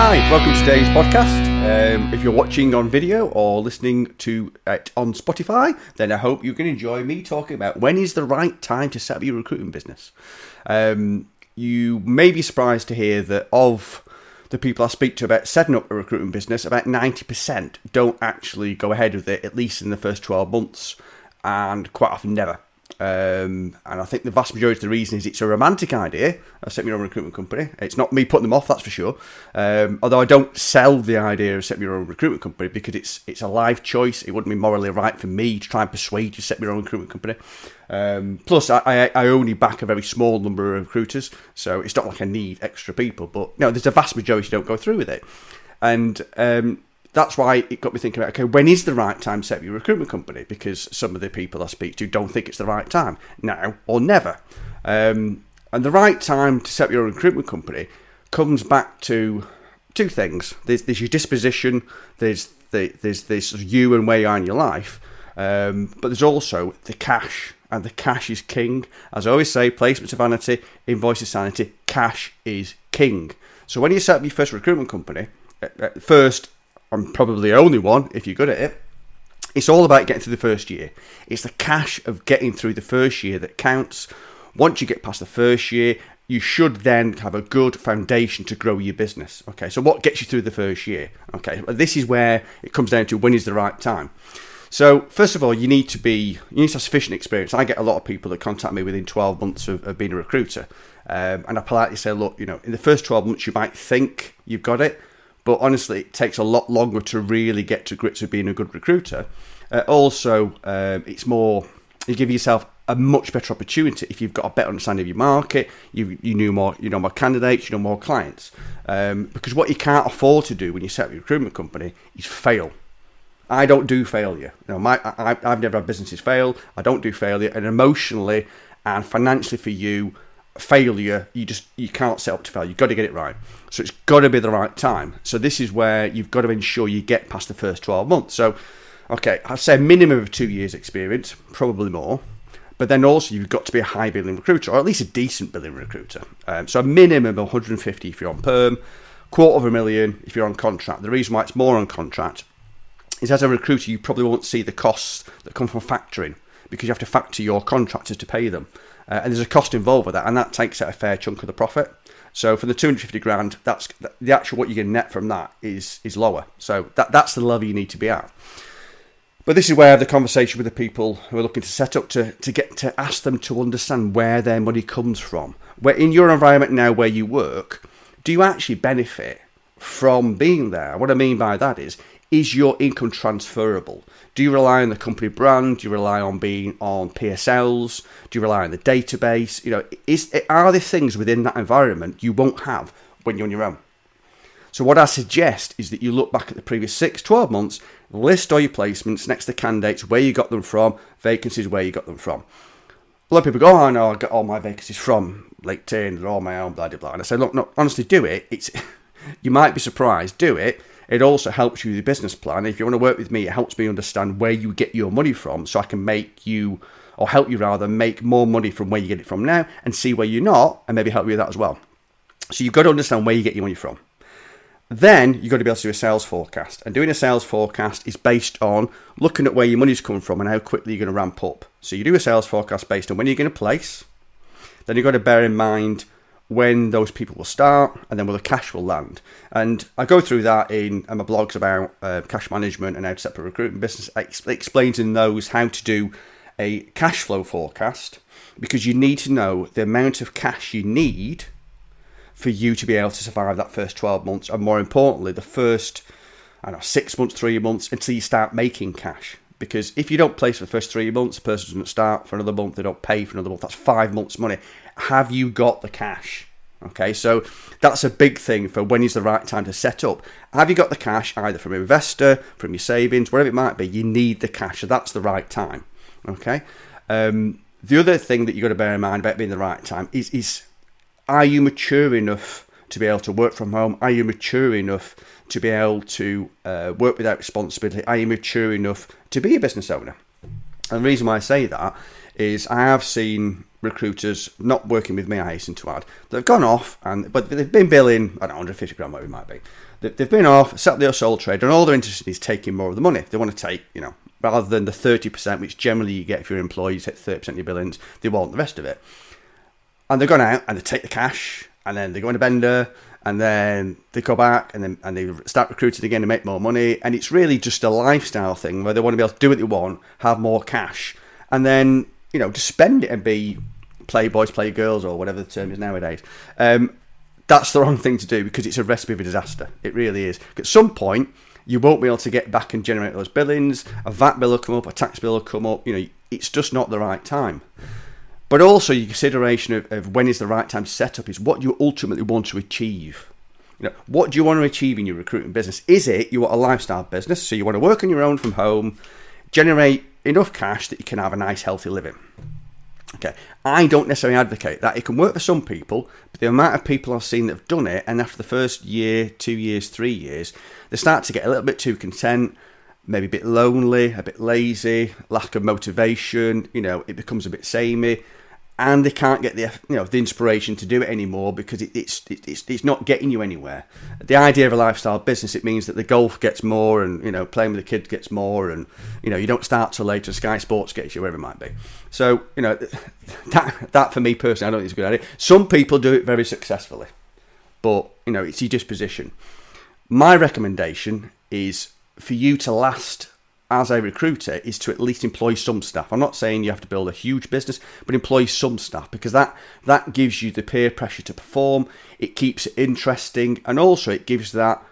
Hi, welcome to today's podcast. If you're watching on video or listening to it on Spotify, then I hope you can enjoy me talking about when is the right time to set up your recruitment business. You may be surprised to hear that of the people I speak to about setting up a recruitment business, about 90% don't actually go ahead with it, at least in the first 12 months, and quite often never. And I think the vast majority of the reason is it's a romantic idea. I set my own recruitment company. It's not me putting them off, that's for sure. Although I don't sell the idea of setting your own recruitment company because it's a life choice. It wouldn't be morally right for me to try and persuade you to set your own recruitment company. Plus, I only back a very small number of recruiters, so it's not like I need extra people. But no, there's a vast majority who don't go through with it, and that's why it got me thinking about, okay, when is the right time to set up your recruitment company? Because some of the people I speak to don't think it's the right time, now or never. And the right time to set up your recruitment company comes back to two things. There's your disposition, there's you and where you are in your life, but there's also the cash, and the cash is king. As I always say, placements are vanity, invoices sanity, cash is king. So when you set up your first recruitment company, first, I'm probably the only one, if you're good at it, it's all about getting through the first year. It's the cash of getting through the first year that counts. Once you get past the first year, you should then have a good foundation to grow your business. Okay, so what gets you through the first year? Okay, this is where it comes down to when is the right time. So first of all, you need to have sufficient experience. I get a lot of people that contact me within 12 months of being a recruiter. And I politely say, look, in the first 12 months, you might think you've got it, but honestly, it takes a lot longer to really get to grips with being a good recruiter. It's more, you give yourself a much better opportunity if you've got a better understanding of your market, you know more candidates, you know more clients. Because what you can't afford to do when you set up your recruitment company is fail. I don't do failure. I've never had businesses fail. I don't do failure, and emotionally and financially for you, failure, you can't set up to fail. You've got to get it right. So it's got to be the right time. So this is where you've got to ensure you get past the first 12 months. So, okay, I'd say a minimum of 2 years experience, probably more. But then also you've got to be a high billing recruiter, or at least a decent billing recruiter. So a minimum of 150 if you're on perm, $250,000 if you're on contract. The reason why it's more on contract is as a recruiter, you probably won't see the costs that come from factoring, because you have to factor your contractors to pay them. And there's a cost involved with that, and that takes out a fair chunk of the profit. So for the 250 grand, that's the actual what you get net from that is lower. So that's the level you need to be at. But this is where I have the conversation with the people who are looking to set up to get to ask them to understand where their money comes from. Where in your environment now where you work, do you actually benefit from being there? What I mean by that is your income transferable? Do you rely on the company brand? Do you rely on being on PSLs? Do you rely on the database? Are there things within that environment you won't have when you're on your own? So what I suggest is that you look back at the previous 6-12 months, list all your placements next to candidates, where you got them from, vacancies, where you got them from. A lot of people go, oh no, I got all my vacancies from LinkedIn, they're all my own, blah, blah, blah. And I say, look, no, honestly, do it. You might be surprised, do it. It also helps you with your business plan. If you want to work with me, it helps me understand where you get your money from, so I can help you make more money from where you get it from now, and see where you're not, and maybe help you with that as well. So you've got to understand where you get your money from. Then you've got to be able to do a sales forecast. And doing a sales forecast is based on looking at where your money's coming from and how quickly you're going to ramp up. So you do a sales forecast based on when you're going to place. Then you've got to bear in mind when those people will start, and then where the cash will land. And I go through that in my blogs about cash management and how to set up a recruitment business. It explains in those how to do a cash flow forecast, because you need to know the amount of cash you need for you to be able to survive that first 12 months, and more importantly, the first 6 months, 3 months, until you start making cash. Because if you don't place for the first 3 months, the person doesn't start for another month, they don't pay for another month, that's 5 months' money. Have you got the cash? Okay, so that's a big thing for when is the right time to set up. Have you got the cash, either from an investor, from your savings, whatever it might be? You need the cash, so that's the right time. Okay. The other thing that you've got to bear in mind about being the right time is are you mature enough to be able to work from home? Are you mature enough to be able to work without responsibility? Are you mature enough to be a business owner? And the reason why I say that is I have seen recruiters not working with me, I hasten to add, they've gone off, but they've been billing, I don't know, 150 grand, whatever it might be. They've been off, set up their sole trade, and all they're interested in is taking more of the money. They want to take, rather than the 30%, which generally you get if you're an employee, you take 30% of your billings, they want the rest of it. And they've gone out and they take the cash, and then they go on a bender, and then they go back and they start recruiting again to make more money. And it's really just a lifestyle thing where they want to be able to do what they want, have more cash, and then, just spend it and be playboys, playgirls, or whatever the term is nowadays. That's the wrong thing to do because it's a recipe for disaster. It really is. At some point, you won't be able to get back and generate those billings. A VAT bill will come up, a tax bill will come up. It's just not the right time. But also, your consideration of when is the right time to set up is what you ultimately want to achieve. What do you want to achieve in your recruitment business? Is it you want a lifestyle business, so you want to work on your own from home, generate enough cash that you can have a nice, healthy living? Okay, I don't necessarily advocate that. It can work for some people, but the amount of people I've seen that have done it, and after the first year, 2 years, 3 years, they start to get a little bit too content, maybe a bit lonely, a bit lazy, lack of motivation, it becomes a bit samey, and they can't get the inspiration to do it anymore because it's not getting you anywhere. The idea of a lifestyle business, it means that the golf gets more, and playing with the kids gets more, and you don't start till later. Sky Sports gets you, wherever it might be. So that for me personally, I don't think it's a good idea. Some people do it very successfully, but it's your disposition. My recommendation is for you to last as a recruiter is to at least employ some staff. I'm not saying you have to build a huge business, but employ some staff, because that gives you the peer pressure to perform. It keeps it interesting, and also it gives that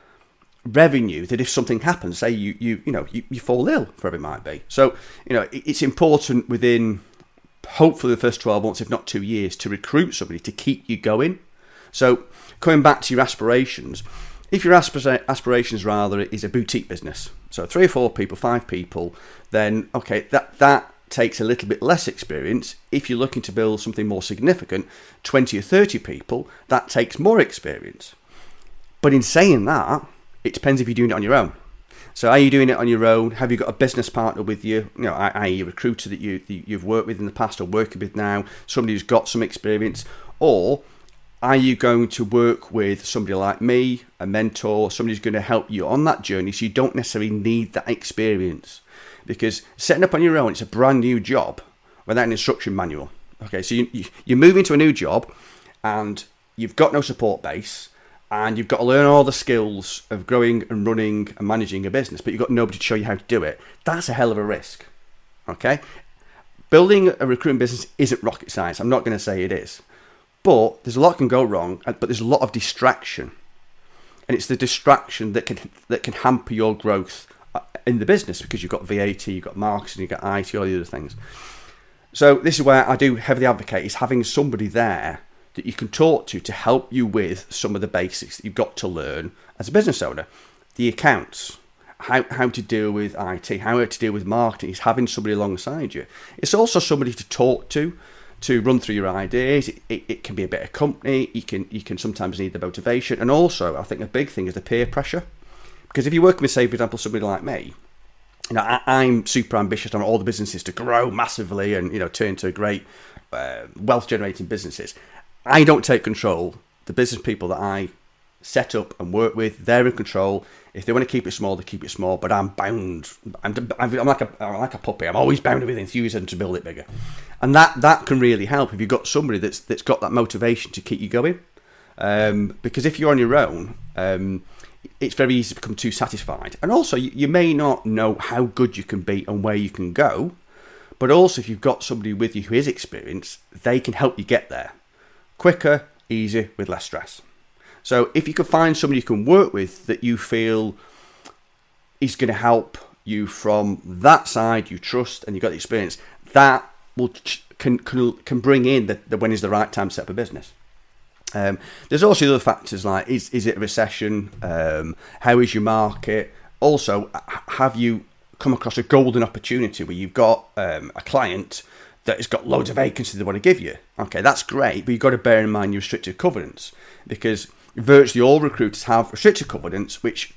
revenue that if something happens, say you fall ill, whatever it might be. So it's important within hopefully the first 12 months, if not 2 years, to recruit somebody to keep you going. So coming back to your aspirations. If your aspirations rather is a boutique business, so 3 or 4 people, 5 people, then okay, that takes a little bit less experience. If you're looking to build something more significant, 20 or 30 people, that takes more experience. But in saying that, it depends if you're doing it on your own. So are you doing it on your own? Have you got a business partner with you, i.e. a recruiter that you've worked with in the past or working with now, somebody who's got some experience, or are you going to work with somebody like me, a mentor, somebody who's going to help you on that journey so you don't necessarily need that experience? Because setting up on your own, it's a brand new job without an instruction manual. Okay, so you move into a new job and you've got no support base and you've got to learn all the skills of growing and running and managing a business, but you've got nobody to show you how to do it. That's a hell of a risk. Okay? Building a recruitment business isn't rocket science. I'm not going to say it is. But there's a lot can go wrong, but there's a lot of distraction. And it's the distraction that can hamper your growth in the business, because you've got VAT, you've got marketing, you've got IT, all the other things. So this is where I do heavily advocate is having somebody there that you can talk to help you with some of the basics that you've got to learn as a business owner. The accounts, how to deal with IT, how to deal with marketing, is having somebody alongside you. It's also somebody to talk to run through your ideas. It can be a bit of company. You can sometimes need the motivation. And also, I think a big thing is the peer pressure. Because if you're working with, say, for example, somebody like me, I'm super ambitious on all the businesses to grow massively and, turn into great wealth-generating businesses. I don't take control. The business people that I set up and work with, they're in control. If they want to keep it small, they keep it small. But I'm bound. I'm like a puppy. I'm always bound with enthusiasm to build it bigger. And that can really help if you've got somebody that's got that motivation to keep you going. Because if you're on your own, it's very easy to become too satisfied. And also, you may not know how good you can be and where you can go. But also, if you've got somebody with you who is experienced, they can help you get there quicker, easier, with less stress. So if you can find somebody you can work with that you feel is going to help you from that side, you trust, and you've got the experience, that can bring in the when is the right time to set up a business. There's also other factors like is it a recession? How is your market? Also, have you come across a golden opportunity where you've got a client that has got loads of vacancies they want to give you? Okay, that's great, but you've got to bear in mind your restricted covenants, because virtually all recruiters have restricted covenants which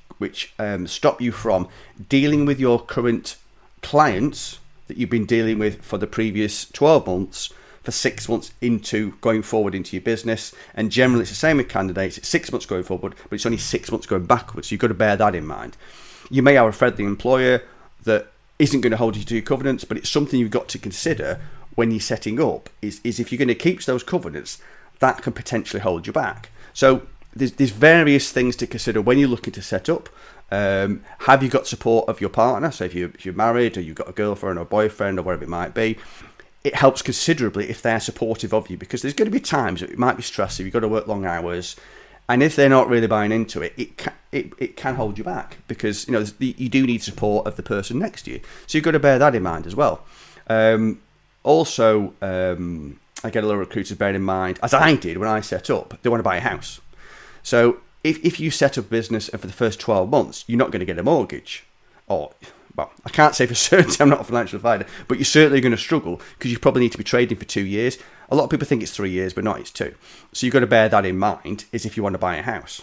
stop you from dealing with your current clients that you've been dealing with for the previous 12 months for 6 months into going forward into your business. And generally, it's the same with candidates. It's 6 months going forward, but it's only 6 months going backwards. So you've got to bear that in mind. You may have a friendly employer that isn't going to hold you to your covenants, but it's something you've got to consider when you're setting up, is if you're going to keep those covenants, that can potentially hold you back. So there's various things to consider when you're looking to set up. Have you got support of your partner? So if you're married, or you've got a girlfriend or a boyfriend or whatever it might be, it helps considerably if they're supportive of you, because there's going to be times that it might be stressful, you've got to work long hours, and if they're not really buying into it, it can hold you back, because you do need support of the person next to you. So you've got to bear that in mind as well. Also, I get a lot of recruiters bearing in mind, as I did when I set up, they want to buy a house. So if you set up a business and for the first 12 months, you're not going to get a mortgage. Or, well, I can't say for certain, I'm not a financial advisor, but you're certainly going to struggle, because you probably need to be trading for 2 years. A lot of people think it's 3 years, but not, it's 2. So you've got to bear that in mind, is if you want to buy a house.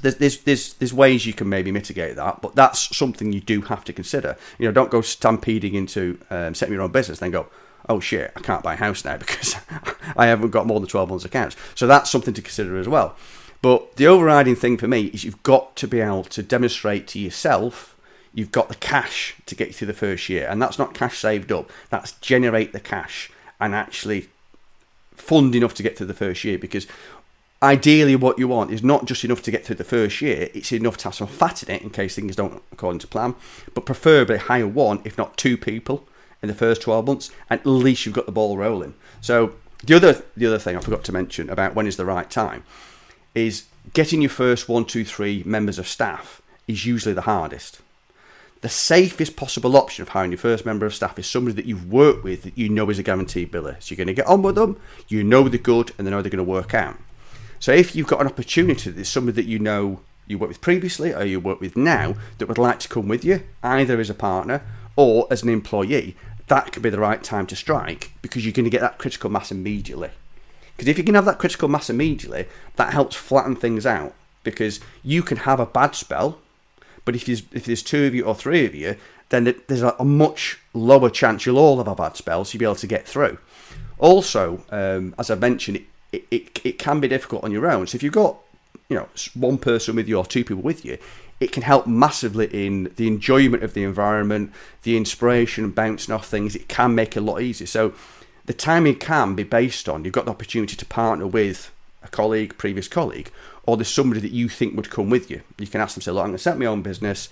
There's ways you can maybe mitigate that, but that's something you do have to consider. Don't go stampeding into setting your own business, then go, oh shit, I can't buy a house now because I haven't got more than 12 months accounts. So that's something to consider as well. But the overriding thing for me is you've got to be able to demonstrate to yourself you've got the cash to get you through the first year. And that's not cash saved up. That's generate the cash and actually fund enough to get through the first year. Because ideally what you want is not just enough to get through the first year, it's enough to have some fat in it in case things don't according to plan. But preferably hire 1, if not 2 people in the first 12 months, and at least you've got the ball rolling. So the other thing I forgot to mention about when is the right time is getting your first 1, 2, 3 members of staff is usually the hardest. The safest possible option of hiring your first member of staff is somebody that you've worked with that you know is a guaranteed biller. So you're going to get on with them, you know they're good, and they know they're going to work out. So if you've got an opportunity, there's somebody that you know you worked with previously or you work with now that would like to come with you, either as a partner or as an employee, that could be the right time to strike, because you're going to get that critical mass immediately. Because if you can have that critical mass immediately, that helps flatten things out, because you can have a bad spell, but if there's 2 of you or 3 of you, then there's a much lower chance you'll all have a bad spell, so you'll be able to get through. Also, as I mentioned, it can be difficult on your own. So if you've got 1 person with you or 2 people with you, it can help massively in the enjoyment of the environment, the inspiration and bouncing off things. It can make it a lot easier. So the timing can be based on you've got the opportunity to partner with a colleague, previous colleague, or there's somebody that you think would come with you. You can ask them, say, look, I'm going to set my own business.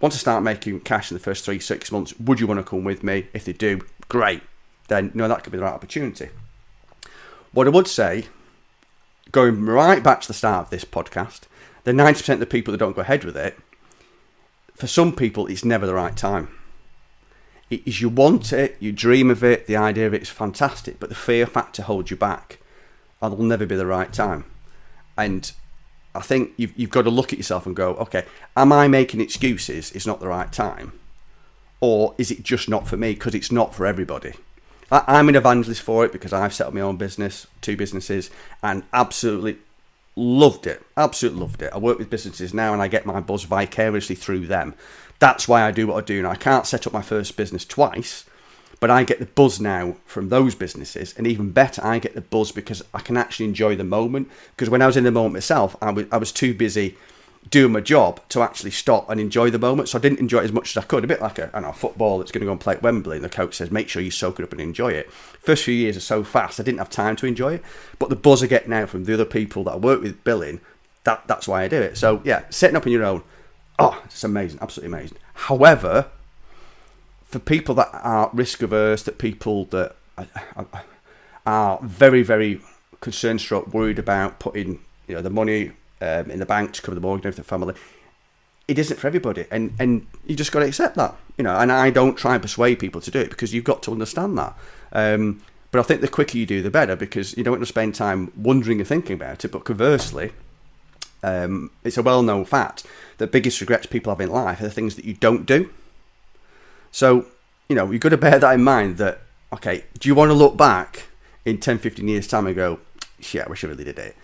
Want to start making cash in the first 3-6 months. Would you want to come with me? If they do, great. Then that could be the right opportunity. What I would say, going right back to the start of this podcast, the 90% of the people that don't go ahead with it, for some people, it's never the right time. It is, you want it, you dream of it, the idea of it is fantastic, but the fear factor holds you back, and it'll never be the right time. And I think you've got to look at yourself and go, okay, am I making excuses it's not the right time? Or is it just not for me because it's not for everybody? I'm an evangelist for it because I've set up my own business, 2 businesses, and absolutely loved it. Absolutely loved it. I work with businesses now and I get my buzz vicariously through them. That's why I do what I do. Now, I can't set up my first business twice, but I get the buzz now from those businesses. And even better, I get the buzz because I can actually enjoy the moment. Because when I was in the moment myself, I was too busy doing my job to actually stop and enjoy the moment. So I didn't enjoy it as much as I could. A bit like a football that's going to go and play at Wembley, and the coach says, make sure you soak it up and enjoy it. First few years are so fast, I didn't have time to enjoy it. But the buzz I get now from the other people that I work with billing, that's why I do it. So yeah, setting up on your own, it's amazing, absolutely amazing. However, for people that are risk averse, that people that are very, very concerned, worried about putting the money in the bank to cover the mortgage of the family, it isn't for everybody, and you just got to accept that, and I don't try and persuade people to do it, because you've got to understand that. But I think the quicker you do, the better, because you don't want to spend time wondering and thinking about it. But conversely, it's a well-known fact that biggest regrets people have in life are the things that you don't do. So, you've got to bear that in mind, that, okay, do you want to look back in 10, 15 years' time and go, shit, I wish I really did it?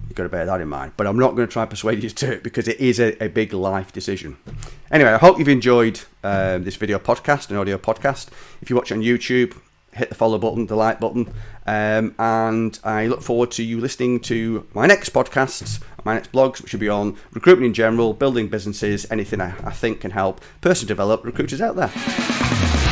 You've got to bear that in mind. But I'm not going to try and persuade you to do it, because it is a big life decision. Anyway, I hope you've enjoyed this video podcast, an audio podcast. If you watch on YouTube, hit the follow button, the like button, and I look forward to you listening to my next podcasts, my next blogs, which will be on recruitment in general, building businesses, anything I think can help personally develop recruiters out there.